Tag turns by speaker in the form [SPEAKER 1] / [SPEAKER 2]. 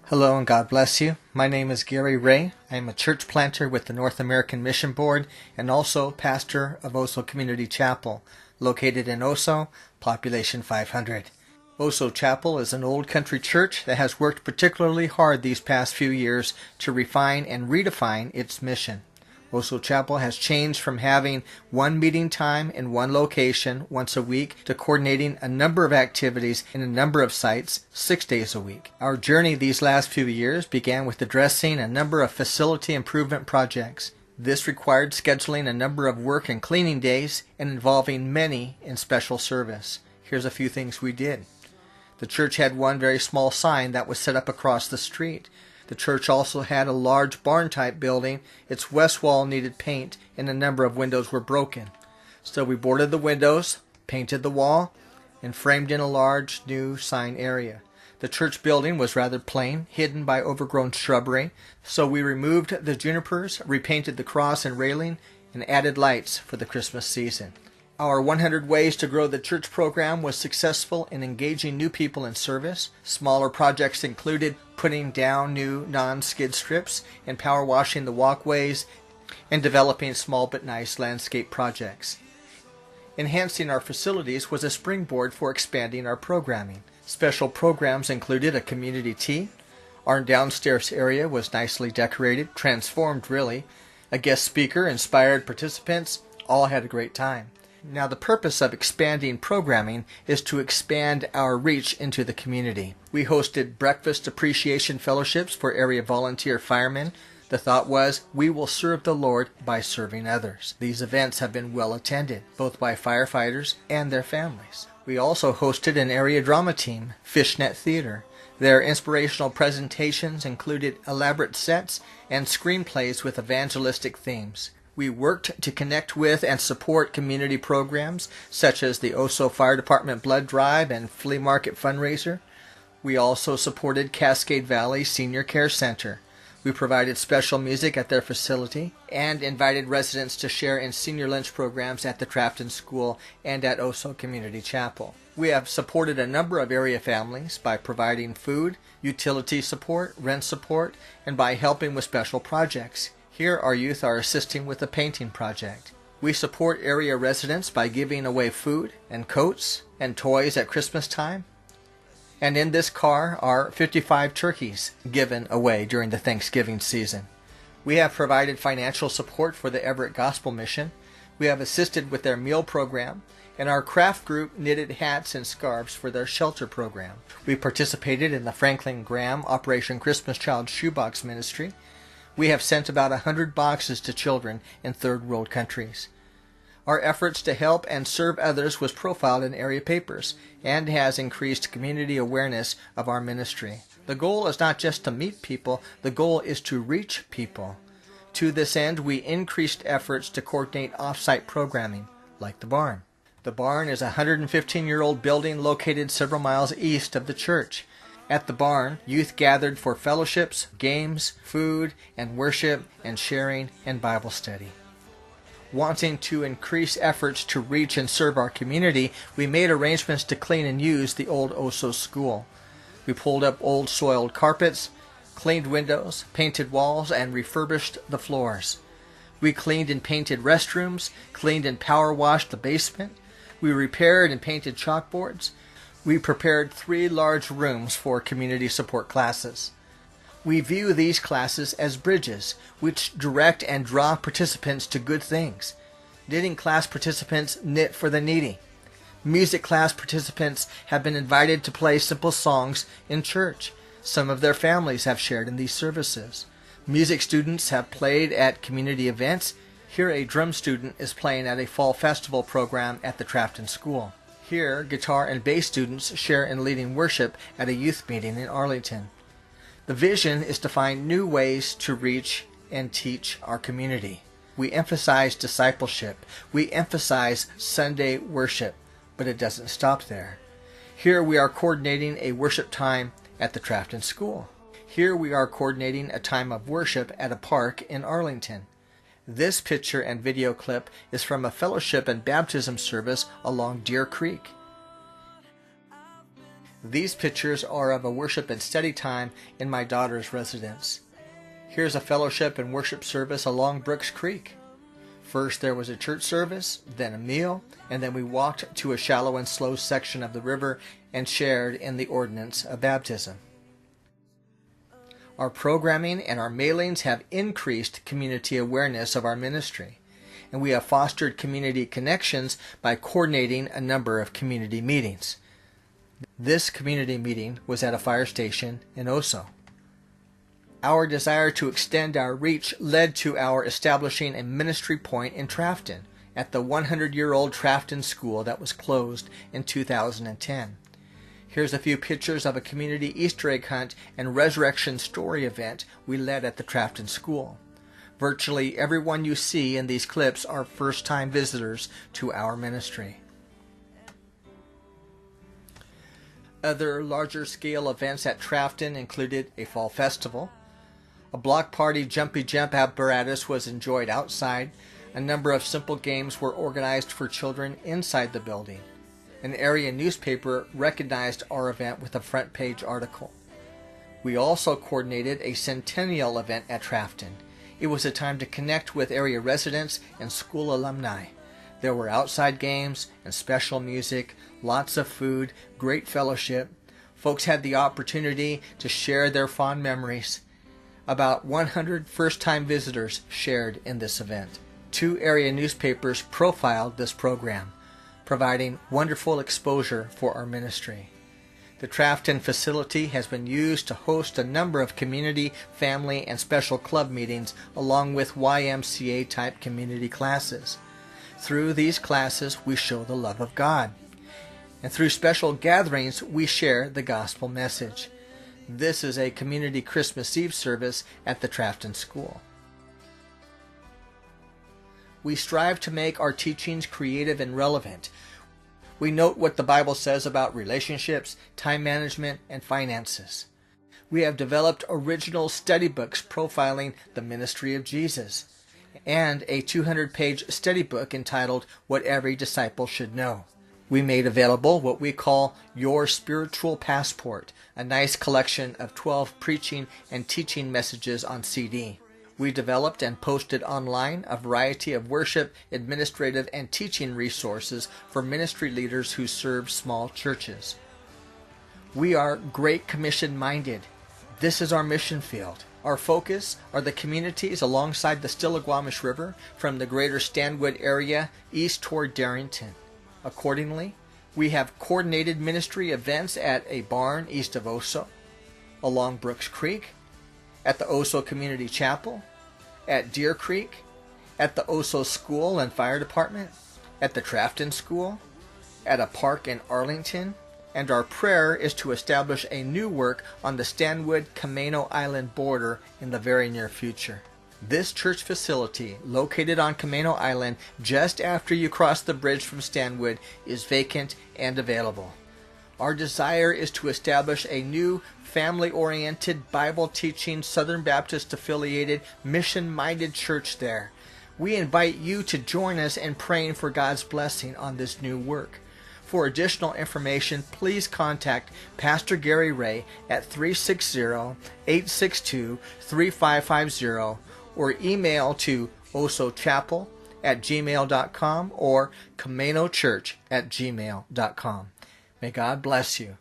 [SPEAKER 1] Hello and God bless you. My name is Gary Ray. I am a church planter with the North American Mission Board and also pastor of Oso Community Chapel, located in Oso, population 500. Oso Chapel is an old country church that has worked particularly hard these past few years to refine and redefine its mission. Oso Chapel has changed from having one meeting time in one location once a week to coordinating a number of activities in a number of sites 6 days a week. Our journey these last few years began with addressing a number of facility improvement projects. This required scheduling a number of work and cleaning days and involving many in special service. Here's a few things we did. The church had one very small sign that was set up across the street. The church also had a large barn-type building. Its west wall needed paint, and a number of windows were broken. So we boarded the windows, painted the wall, and framed in a large new sign area. The church building was rather plain, hidden by overgrown shrubbery, so we removed the junipers, repainted the cross and railing, and added lights for the Christmas season. Our 100 Ways to Grow the Church program was successful in engaging new people in service. Smaller projects included putting down new non-skid strips and power washing the walkways and developing small but nice landscape projects. Enhancing our facilities was a springboard for expanding our programming. Special programs included a community tea. Our downstairs area was nicely decorated, transformed really. A guest speaker inspired participants. All had a great time. Now, the purpose of expanding programming is to expand our reach into the community. We hosted breakfast appreciation fellowships for area volunteer firemen. The thought was, we will serve the Lord by serving others. These events have been well attended, both by firefighters and their families. We also hosted an area drama team, Fishnet Theater. Their inspirational presentations included elaborate sets and screenplays with evangelistic themes. We worked to connect with and support community programs such as the Oso Fire Department Blood Drive and Flea Market Fundraiser. We also supported Cascade Valley Senior Care Center. We provided special music at their facility and invited residents to share in senior lunch programs at the Trafton School and at Oso Community Chapel. We have supported a number of area families by providing food, utility support, rent support, and by helping with special projects. Here, our youth are assisting with a painting project. We support area residents by giving away food and coats and toys at Christmas time. And in this car are 55 turkeys given away during the Thanksgiving season. We have provided financial support for the Everett Gospel Mission. We have assisted with their meal program, and our craft group knitted hats and scarves for their shelter program. We participated in the Franklin Graham Operation Christmas Child Shoebox Ministry. We have sent about 100 boxes to children in third world countries. Our efforts to help and serve others was profiled in area papers and has increased community awareness of our ministry. The goal is not just to meet people, the goal is to reach people. To this end, we increased efforts to coordinate off-site programming, like the barn. The barn is a 115-year-old building located several miles east of the church. At the barn, youth gathered for fellowships, games, food, and worship, and sharing, and Bible study. Wanting to increase efforts to reach and serve our community, we made arrangements to clean and use the old Oso school. We pulled up old soiled carpets, cleaned windows, painted walls, and refurbished the floors. We cleaned and painted restrooms, cleaned and power washed the basement. We repaired and painted chalkboards. We prepared 3 large rooms for community support classes. We view these classes as bridges, which direct and draw participants to good things. Knitting class participants knit for the needy. Music class participants have been invited to play simple songs in church. Some of their families have shared in these services. Music students have played at community events. Here a drum student is playing at a fall festival program at the Trafton School. Here, guitar and bass students share in leading worship at a youth meeting in Arlington. The vision is to find new ways to reach and teach our community. We emphasize discipleship. We emphasize Sunday worship, but it doesn't stop there. Here we are coordinating a worship time at the Trafton School. Here we are coordinating a time of worship at a park in Arlington. This picture and video clip is from a fellowship and baptism service along Deer Creek. These pictures are of a worship and study time in my daughter's residence. Here's a fellowship and worship service along Brooks Creek. First there was a church service, then a meal, and then we walked to a shallow and slow section of the river and shared in the ordinance of baptism. Our programming and our mailings have increased community awareness of our ministry, and we have fostered community connections by coordinating a number of community meetings. This community meeting was at a fire station in Oso. Our desire to extend our reach led to our establishing a ministry point in Trafton at the 100-year-old Trafton School that was closed in 2010. Here's a few pictures of a community Easter egg hunt and resurrection story event we led at the Trafton School. Virtually everyone you see in these clips are first-time visitors to our ministry. Other larger-scale events at Trafton included a fall festival. A block party jumpy jump apparatus was enjoyed outside. A number of simple games were organized for children inside the building. An area newspaper recognized our event with a front page article. We also coordinated a centennial event at Trafton. It was a time to connect with area residents and school alumni. There were outside games and special music, lots of food, great fellowship. Folks had the opportunity to share their fond memories. About 100 first-time visitors shared in this event. 2 area newspapers profiled this program, providing wonderful exposure for our ministry. The Trafton facility has been used to host a number of community, family, and special club meetings along with YMCA-type community classes. Through these classes, we show the love of God. And through special gatherings, we share the gospel message. This is a community Christmas Eve service at the Trafton School. We strive to make our teachings creative and relevant. We note what the Bible says about relationships, time management, and finances. We have developed original study books profiling the ministry of Jesus, and a 200-page study book entitled What Every Disciple Should Know. We made available what we call Your Spiritual Passport, a nice collection of 12 preaching and teaching messages on CD. We developed and posted online a variety of worship, administrative, and teaching resources for ministry leaders who serve small churches. We are Great Commission minded. This is our mission field. Our focus are the communities alongside the Stillaguamish River from the greater Stanwood area east toward Darrington. Accordingly, we have coordinated ministry events at a barn east of Oso, along Brooks Creek, at the Oso Community Chapel, at Deer Creek, at the Oso School and Fire Department, at the Trafton School, at a park in Arlington, and our prayer is to establish a new work on the Stanwood-Camano Island border in the very near future. This church facility, located on Camano Island just after you cross the bridge from Stanwood, is vacant and available. Our desire is to establish a new family-oriented, Bible-teaching, Southern Baptist-affiliated, mission-minded church there. We invite you to join us in praying for God's blessing on this new work. For additional information, please contact Pastor Gary Ray at 360-862-3550 or email to osochapel@gmail.com or camanochurch@gmail.com. May God bless you.